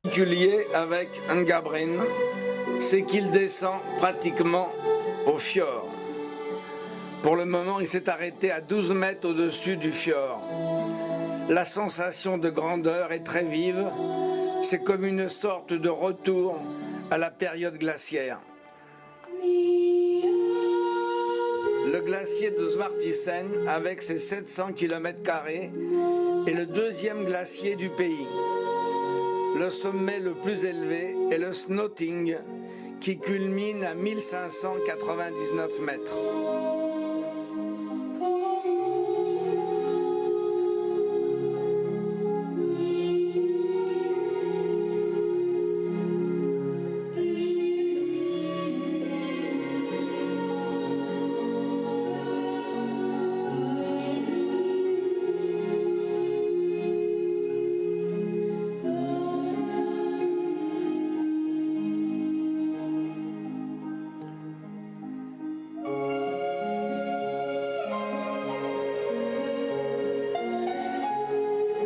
particulier avec Ngabrin, c'est qu'il descend pratiquement au fjord. Pour le moment, il s'est arrêté à 12 mètres au-dessus du fjord. La sensation de grandeur est très vive. C'est comme une sorte de retour à la période glaciaire. Le glacier de Svartisen, avec ses 700 km², est le deuxième glacier du pays. Le sommet le plus élevé est le Snøtting, qui culmine à 1599 mètres.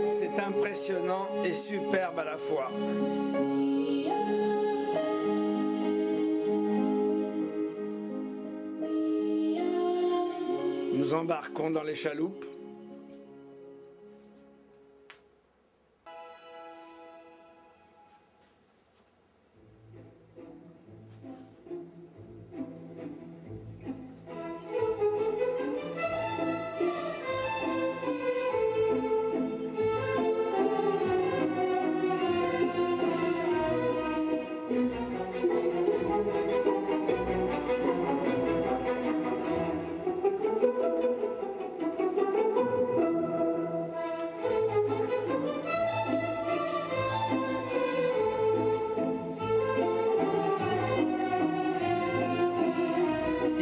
C'est impressionnant et superbe à la fois. Nous embarquons dans les chaloupes.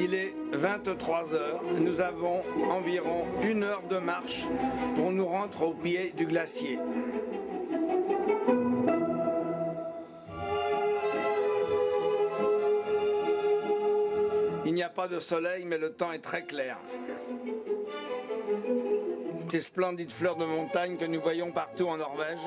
Il est 23 heures. Nous avons environ 1 heure de marche pour nous rendre au pied du glacier. Il n'y a pas de soleil, mais le temps est très clair. Ces splendides fleurs de montagne que nous voyons partout en Norvège.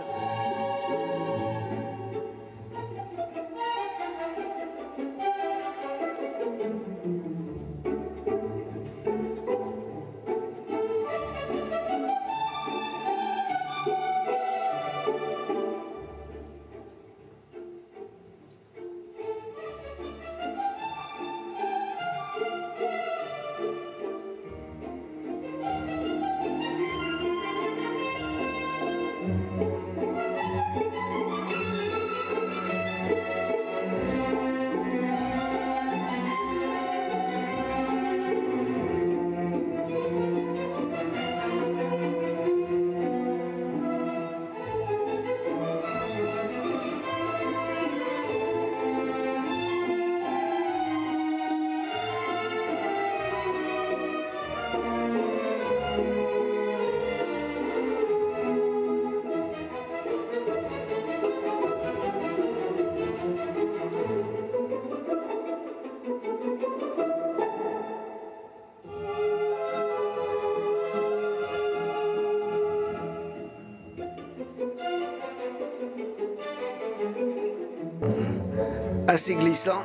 Assez glissant.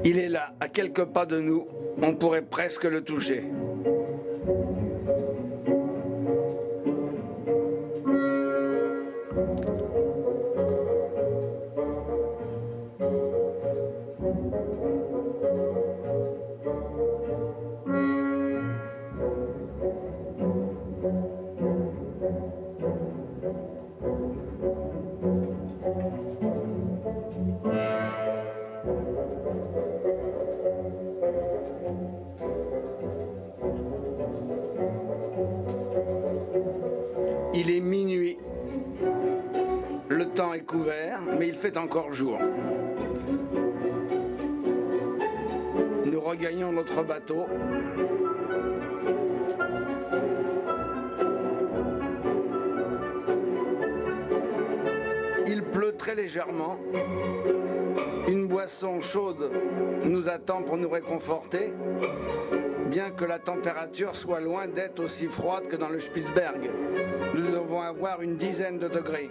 Il est là, à quelques pas de nous, on pourrait presque le toucher. Il est minuit. Le temps est couvert, mais il fait encore jour. Nous regagnons notre bateau. Il pleut très légèrement. Une boisson chaude nous attend pour nous réconforter, bien que la température soit loin d'être aussi froide que dans le Spitzberg. Nous devons avoir une dizaine de degrés.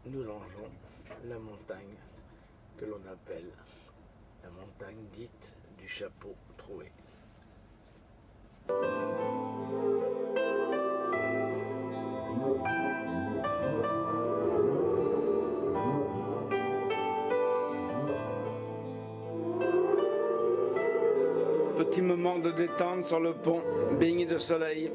Nous longeons la montagne que l'on appelle la montagne dite du chapeau troué. Petit moment de détente sur le pont, baigné de soleil.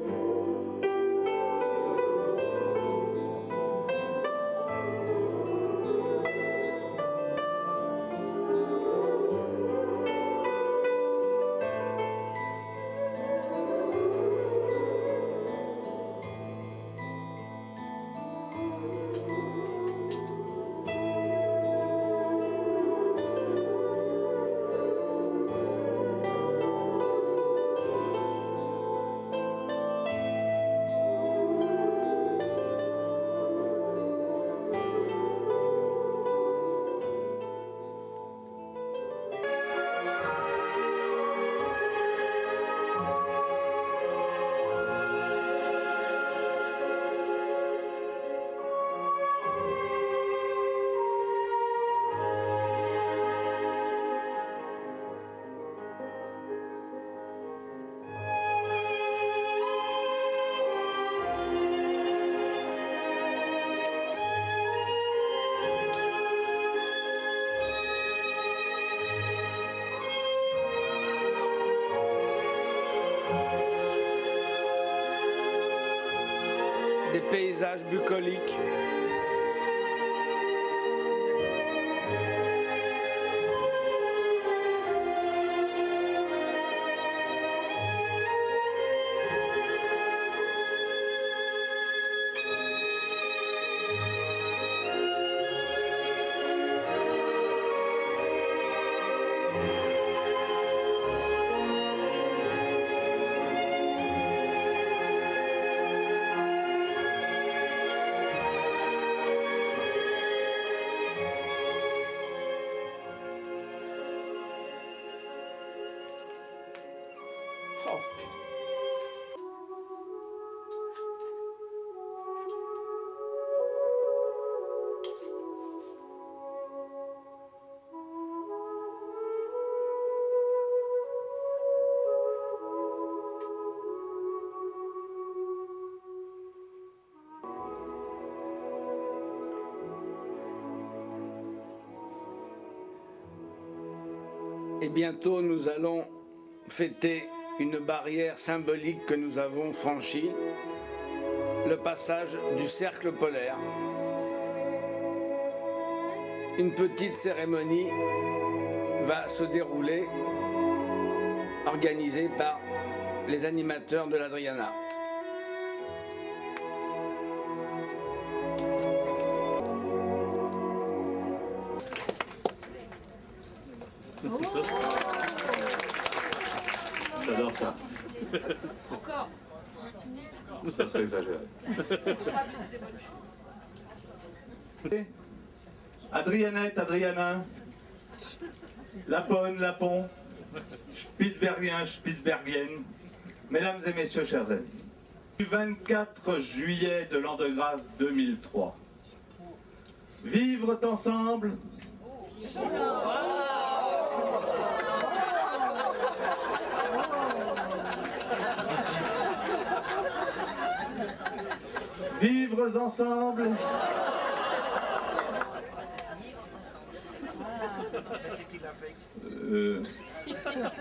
Des paysages bucoliques. Et bientôt, nous allons fêter une barrière symbolique que nous avons franchie, le passage du cercle polaire. Une petite cérémonie va se dérouler, organisée par les animateurs de l'Adriana. J'adore ça. Encore. Ça serait exagéré. Adrianette, Adriana, Lapone, Lapon, Spitzbergien, Spitzbergienne, mesdames et messieurs, chers amis, du 24 juillet de l'an de grâce 2003, vivre ensemble. Vivre ensemble.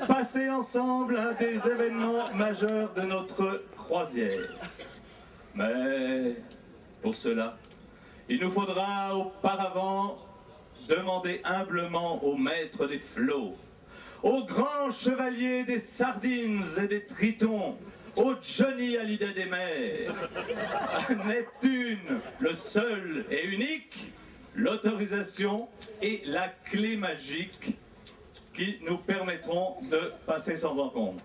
Passer ensemble un des événements majeurs de notre croisière. Mais pour cela, il nous faudra auparavant demander humblement au maître des flots, au grand chevalier des sardines et des tritons, au Johnny Hallyday des mers, à Neptune, le seul et unique, l'autorisation et la clé magique qui nous permettront de passer sans encombre.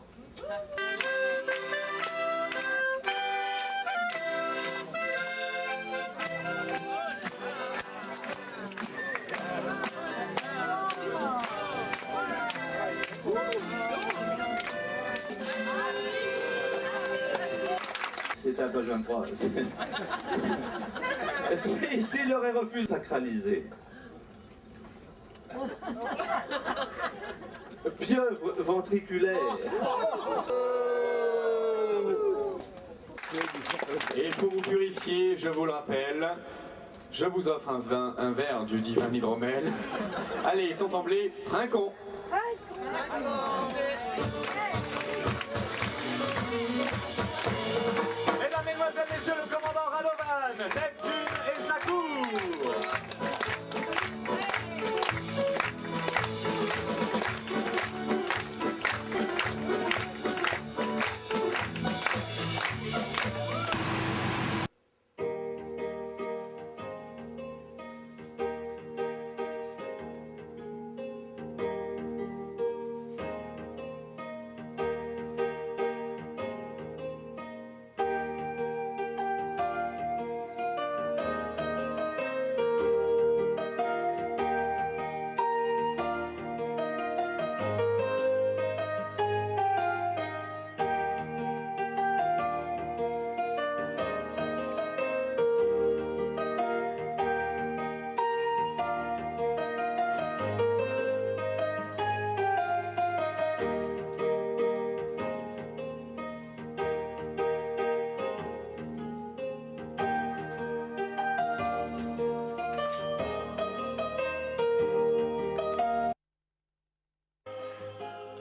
C'est à page 23. S'il aurait refusé sacralisé. Pieuvre ventriculaire. Et pour vous purifier, je vous le rappelle, je vous offre un verre du divin hydromel. Allez, sans trembler, trinquons. Mesdames, Mesdemoiselles, Messieurs, le commandant Radovan, Neptune et sa cour.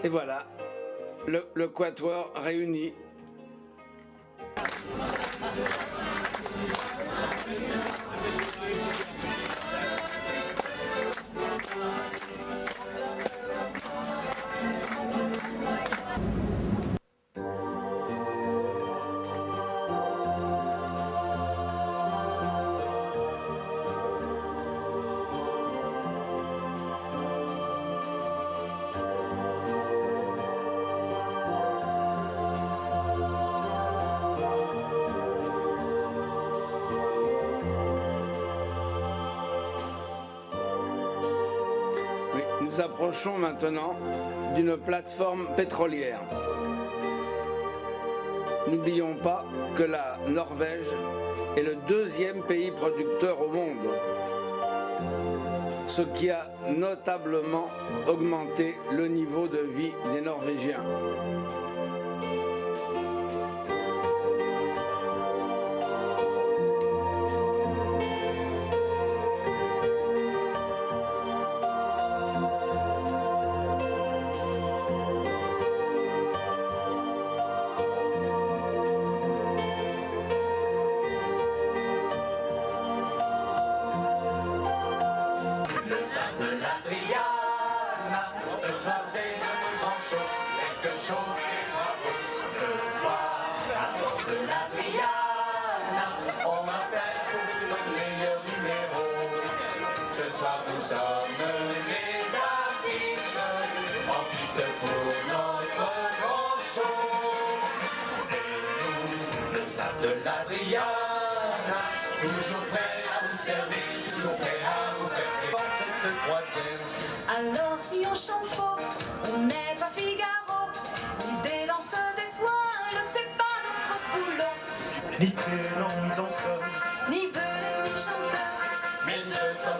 Et voilà, le quatuor réuni. Nous approchons maintenant d'une plateforme pétrolière. N'oublions pas que la Norvège est le deuxième pays producteur au monde, ce qui a notablement augmenté le niveau de vie des Norvégiens. De l'Adriana, toujours prêt à vous servir, toujours prêt à vous faire cette croisière. Alors si on chante faux, on n'est pas Figaro, ni des danseuses étoiles, c'est pas notre boulot. Ni des longues danseuses, Ni vœux, ni chanteurs, mais ce soir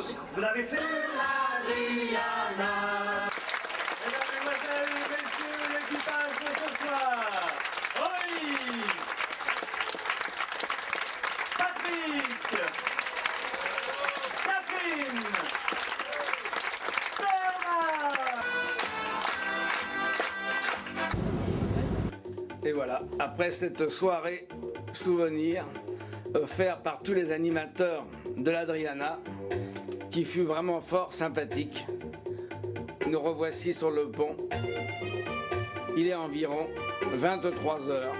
tous, vous avez fait l'Adriana. Mesdames, Mesdemoiselles, Messieurs, l'équipage de ce soir. Oui. Patrick. Catherine. Thomas. Et voilà, après cette soirée souvenir offerte par tous les animateurs de l'Adriana, qui fut vraiment fort sympathique, nous revoici sur le pont. Il est environ 23 heures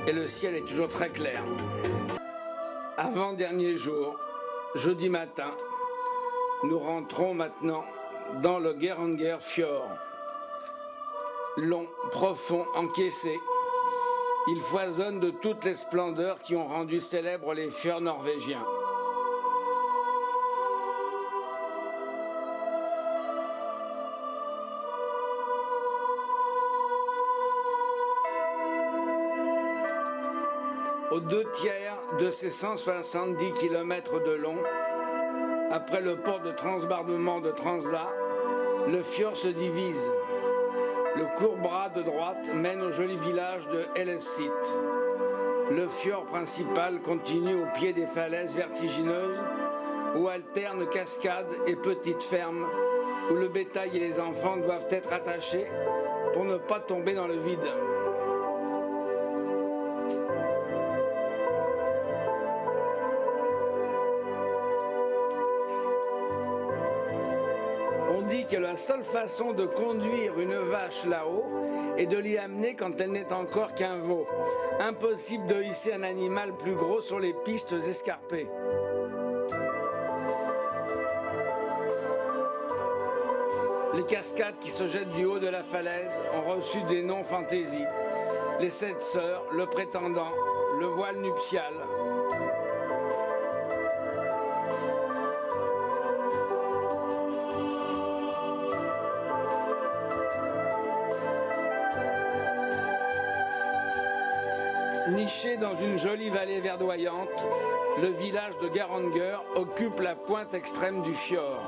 et le ciel est toujours très clair. Avant-dernier jour, jeudi matin, nous rentrons maintenant dans le Geiranger Fjord. Long, profond, encaissé, il foisonne de toutes les splendeurs qui ont rendu célèbres les fjords norvégiens. Aux 2/3 de ces 170 km de long, après le port de transbordement de Transla, le fjord se divise. Le court bras de droite mène au joli village de Hellesylt. Le fjord principal continue au pied des falaises vertigineuses où alternent cascades et petites fermes où le bétail et les enfants doivent être attachés pour ne pas tomber dans le vide. On dit que la seule façon de conduire une vache là-haut est de l'y amener quand elle n'est encore qu'un veau. Impossible de hisser un animal plus gros sur les pistes escarpées. Les cascades qui se jettent du haut de la falaise ont reçu des noms fantaisie. Les 7 sœurs, le prétendant, le voile nuptial. Niché dans une jolie vallée verdoyante, le village de Geiranger occupe la pointe extrême du fjord.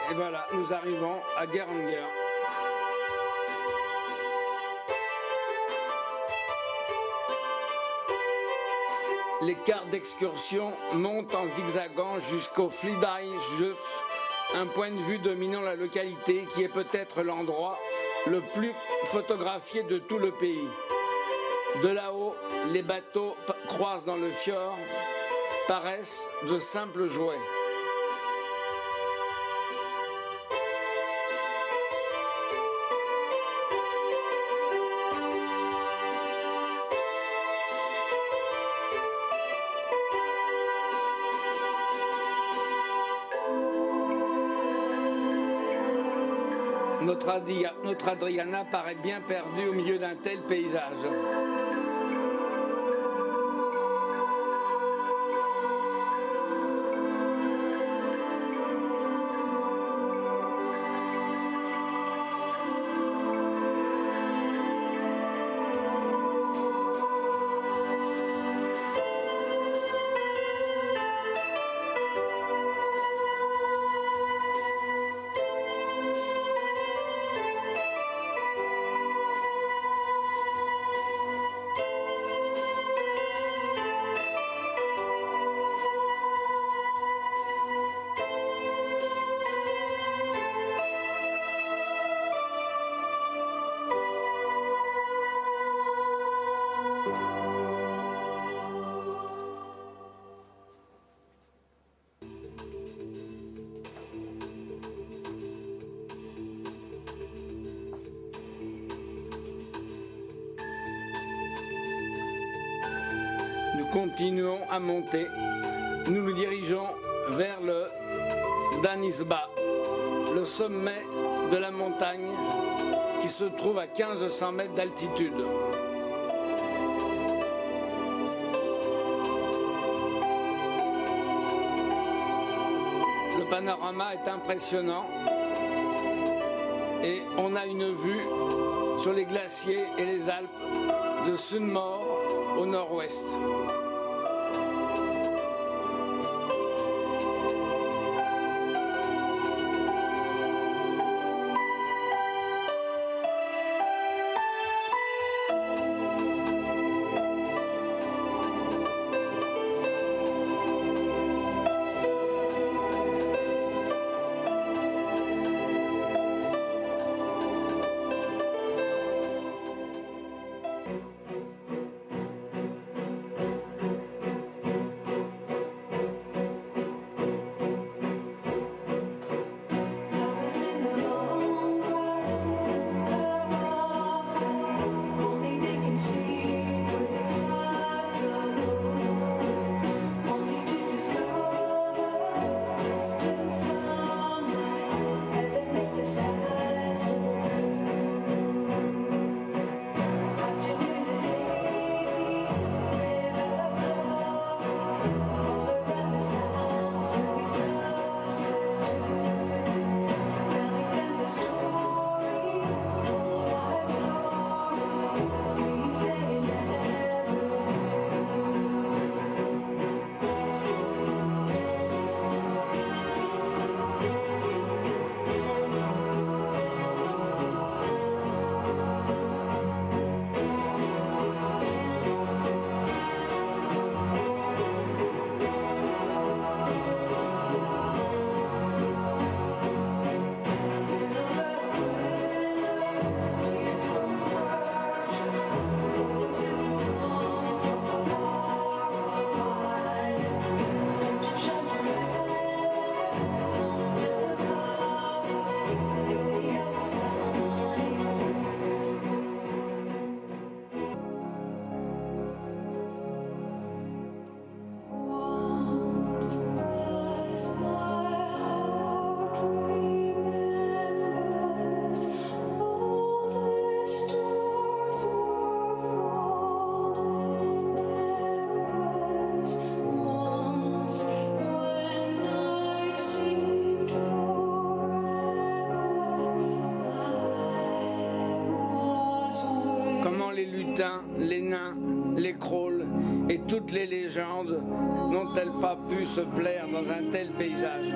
Et voilà, nous arrivons à Geiranger. Les cartes d'excursion montent en zigzagant jusqu'au Flidheijuf, un point de vue dominant la localité qui est peut-être l'endroit le plus photographié de tout le pays. De là-haut, les bateaux croisent dans le fjord, paraissent de simples jouets. Notre Adriana paraît bien perdue au milieu d'un tel paysage. continuons à monter. Nous nous dirigeons vers le Danisba, le sommet de la montagne qui se trouve à 1500 mètres d'altitude. Le panorama est impressionnant et on a une vue sur les glaciers et les Alpes de Sunnmøre au nord-ouest. Les nains, les crawls et toutes les légendes n'ont-elles pas pu se plaire dans un tel paysage?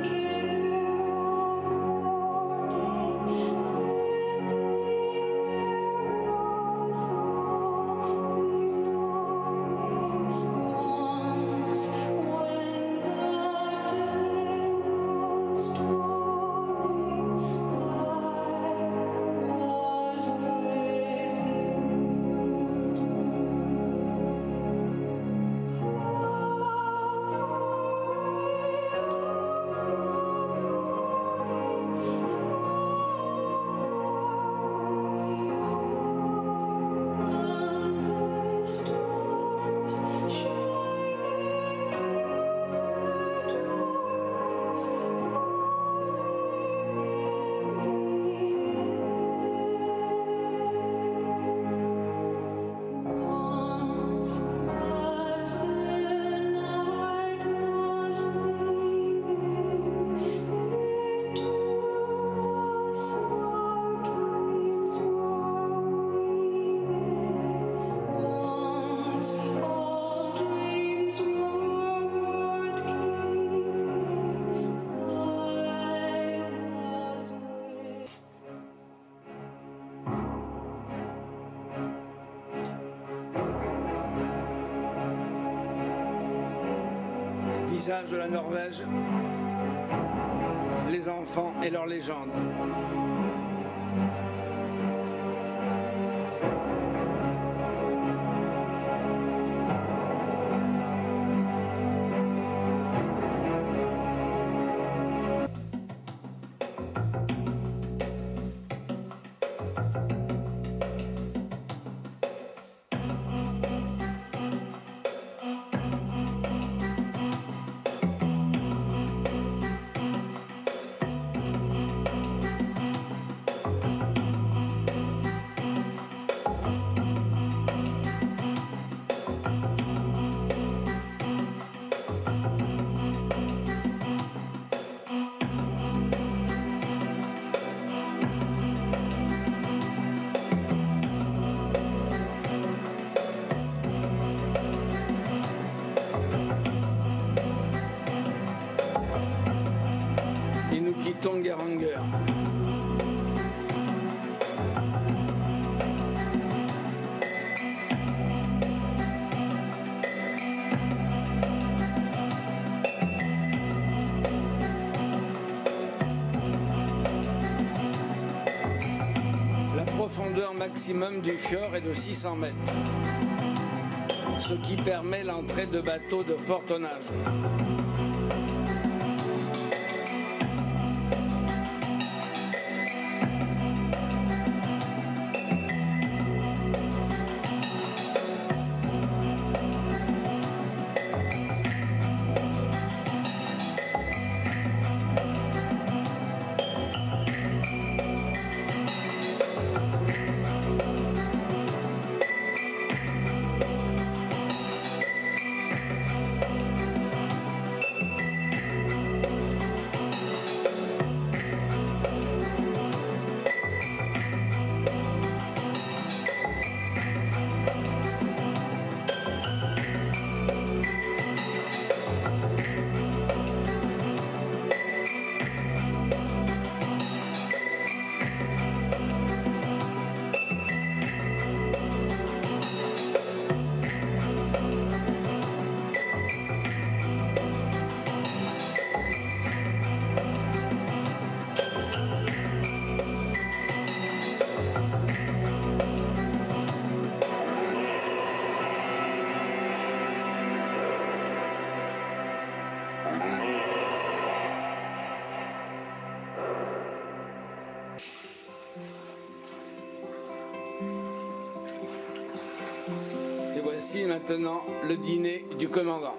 Visage de la Norvège, les enfants et leurs légendes. profondeur maximum du fjord est de 600 mètres, ce qui permet l'entrée de bateaux de fort tonnage. Et voici maintenant le dîner du commandant.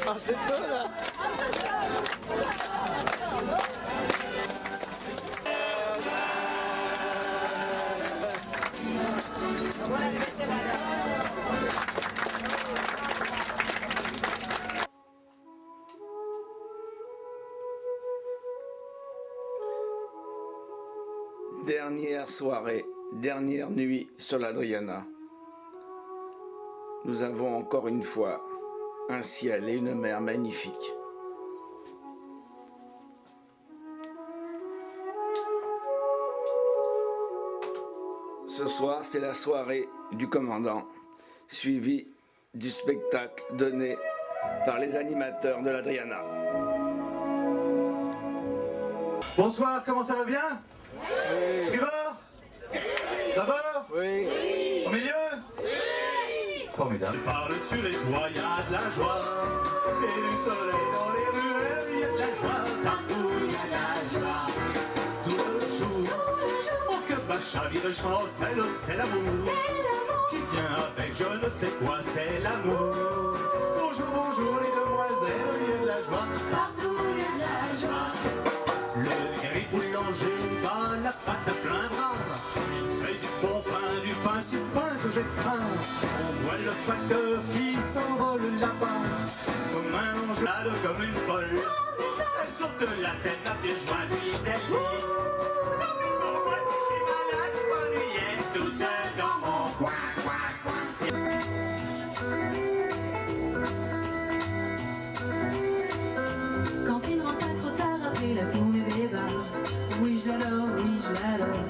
Ah, c'est peu là. Dernière soirée, dernière nuit sur l'Adriana. Nous avons encore une fois un ciel et une mer magnifiques. Ce soir, c'est la soirée du commandant, suivie du spectacle donné par les animateurs de l'Adriana. Bonsoir, comment ça va bien? Oui. Tribord? D'abord? Oui. Au milieu? Oui. Formidable. Je parle sur les toits, il y a de la joie. Et du soleil dans les ruelles, il y a de la joie. Partout il y a de la joie. Tout le jour. Oh que ma chavire chancelle, c'est l'amour. Qui vient avec je ne sais quoi, c'est l'amour. Bonjour, bonjour les demoiselles, il y a de la joie. Partout il y a de la joie. Le guéri boulanger bat la pâte à plein bras. Il fait du bon pain, du pain si fin que j'ai faim. On voit le facteur qui s'envole là-bas, comme un ange là, comme une folle. Elle sort de la scène à pieds joints, nuisette. Pourquoi si je suis malade, je m'ennuyais toute seule dans mon coin. Quand il ne rentre pas trop tard après la tournée des bars, oui je l'adore, oui je l'adore.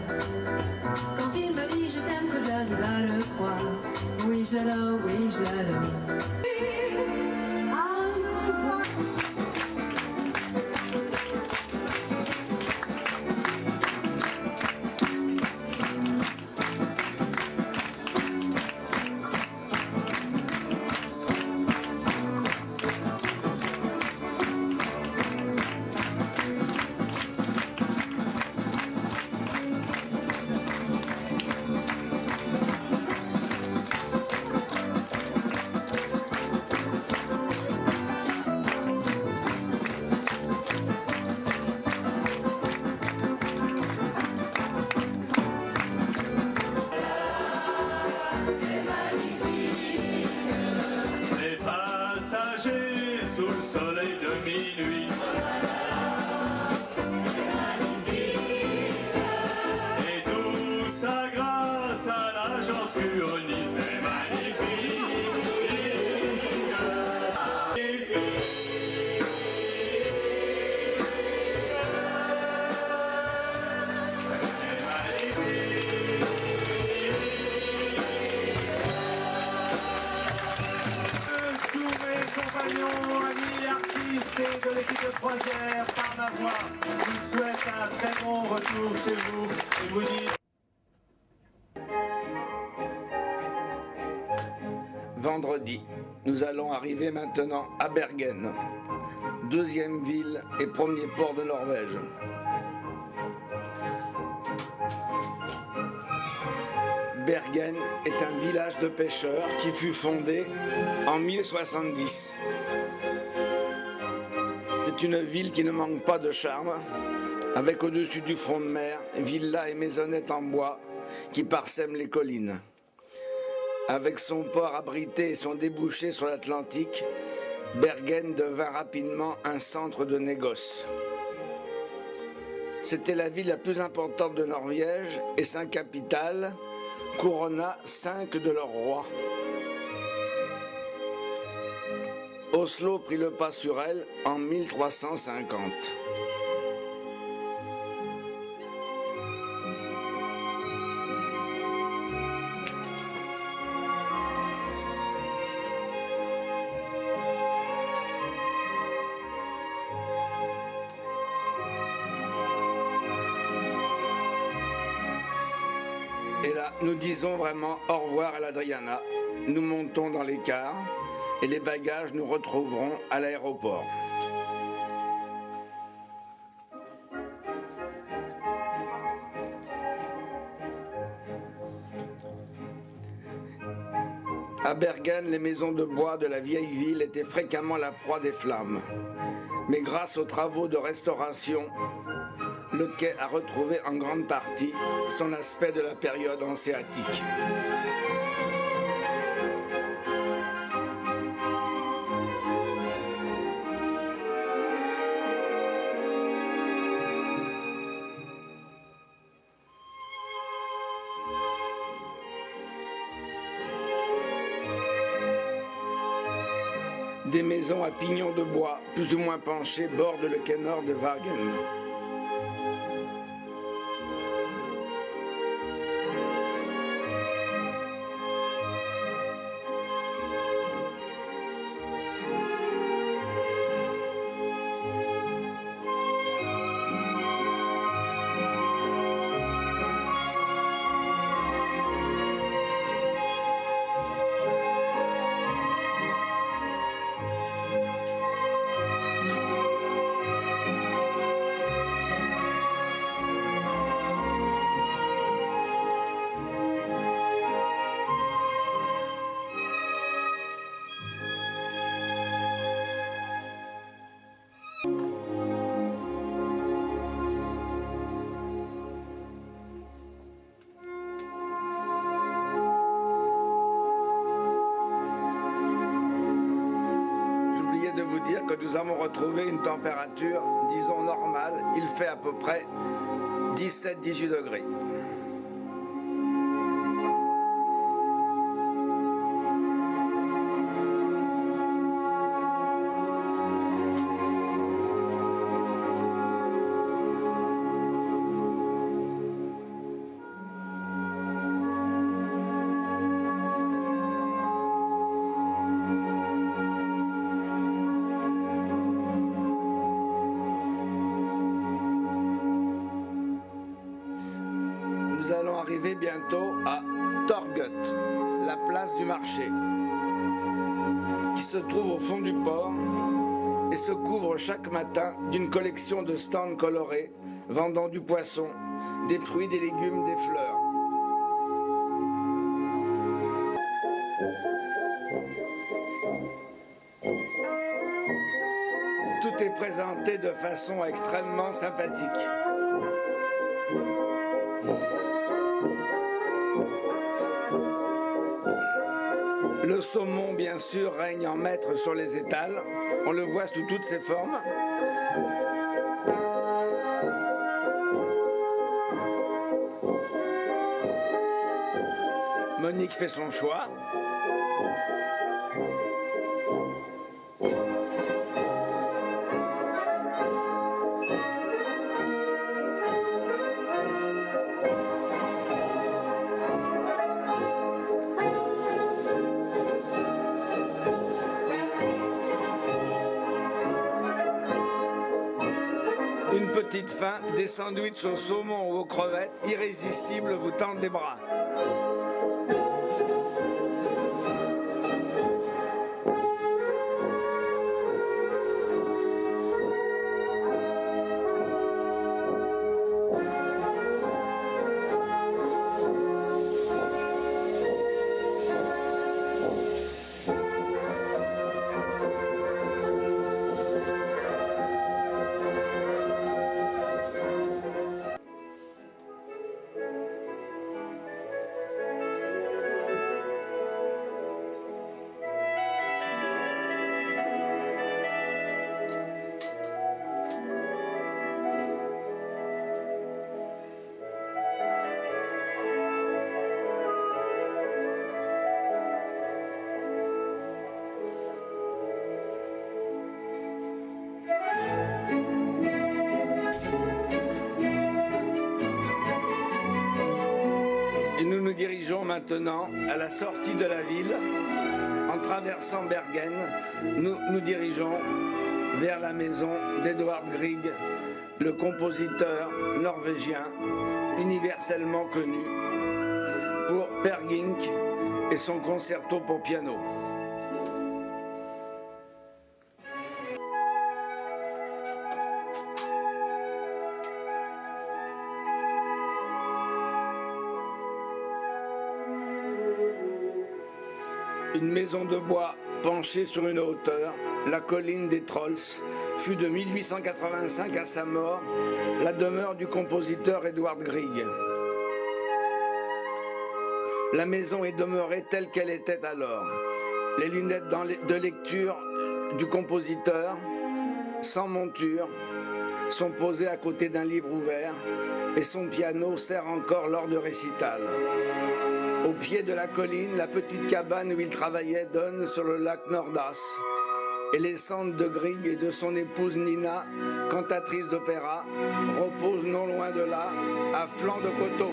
Quand il me dit je t'aime que j'arrive à le croire, oui je l'adore, oui je l'adore. très bon retour chez vous et vous disent... Vendredi, nous allons arriver maintenant à Bergen, deuxième ville et premier port de Norvège. Bergen est un village de pêcheurs qui fut fondé en 1070. C'est une ville qui ne manque pas de charme, avec au-dessus du front de mer, villas et maisonnettes en bois qui parsèment les collines. Avec son port abrité et son débouché sur l'Atlantique, Bergen devint rapidement un centre de négoce. C'était la ville la plus importante de Norvège et sa capitale couronna 5 de leurs rois. Oslo prit le pas sur elle en 1350. Et là, nous disons vraiment au revoir à l'Adriana. Nous montons dans les cars et les bagages nous retrouveront à l'aéroport. À Bergen, les maisons de bois de la vieille ville étaient fréquemment la proie des flammes. Mais grâce aux travaux de restauration, le quai a retrouvé en grande partie son aspect de la période hanséatique. Des maisons à pignons de bois, plus ou moins penchées, bordent le quai nord de Wagen. De vous dire que nous avons retrouvé une température, disons normale. Il fait à peu près 17-18 degrés. Nous allons arriver bientôt à Torget, la place du marché, qui se trouve au fond du port et se couvre chaque matin d'une collection de stands colorés vendant du poisson, des fruits, des légumes, des fleurs. Tout est présenté de façon extrêmement sympathique. Le saumon, bien sûr, règne en maître sur les étals. On le voit sous toutes ses formes. Monique fait son choix. petite faim, des sandwichs au saumon ou aux crevettes, irrésistibles, vous tendent les bras. Et nous nous dirigeons maintenant à la sortie de la ville. En traversant Bergen, nous nous dirigeons vers la maison d'Edvard Grieg, le compositeur norvégien universellement connu pour Per Gynt et son concerto pour piano. Une maison de bois penchée sur une hauteur, la colline des Trolls, fut de 1885 à sa mort la demeure du compositeur Edvard Grieg. La maison est demeurée telle qu'elle était alors. Les lunettes de lecture du compositeur, sans monture, sont posées à côté d'un livre ouvert et son piano sert encore lors de récitals. Au pied de la colline, la petite cabane où il travaillait donne sur le lac Nordas. Et les cendres de Grieg et de son épouse Nina, cantatrice d'opéra, reposent non loin de là, à flanc de coteau.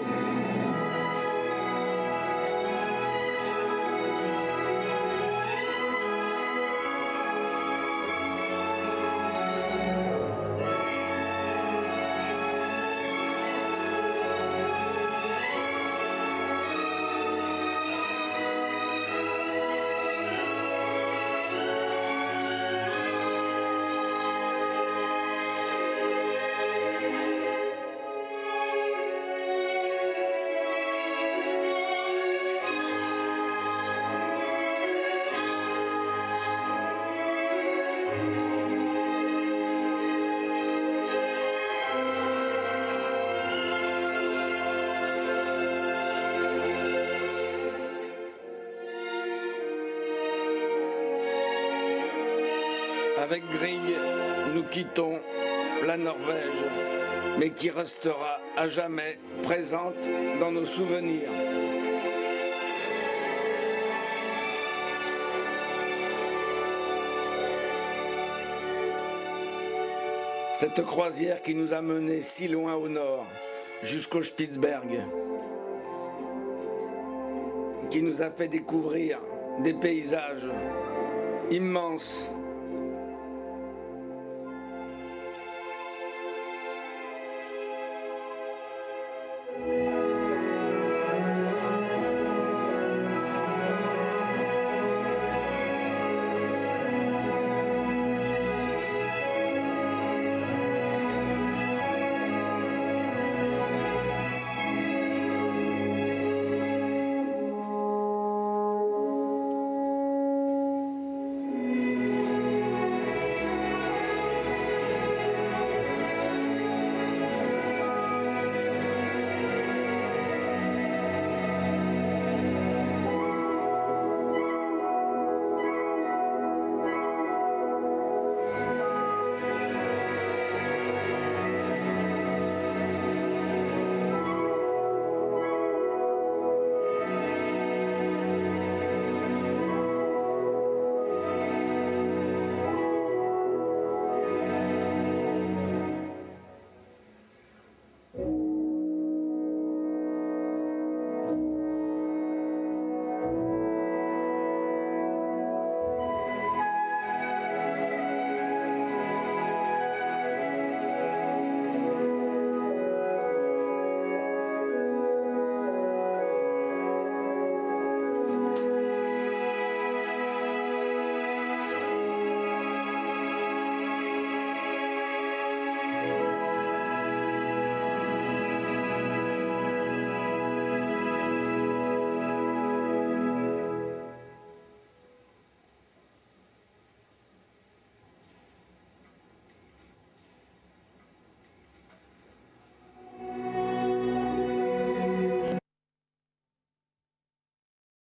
Avec Grieg, nous quittons la Norvège, mais qui restera à jamais présente dans nos souvenirs. Cette croisière qui nous a menés si loin au nord, jusqu'au Spitzberg, qui nous a fait découvrir des paysages immenses,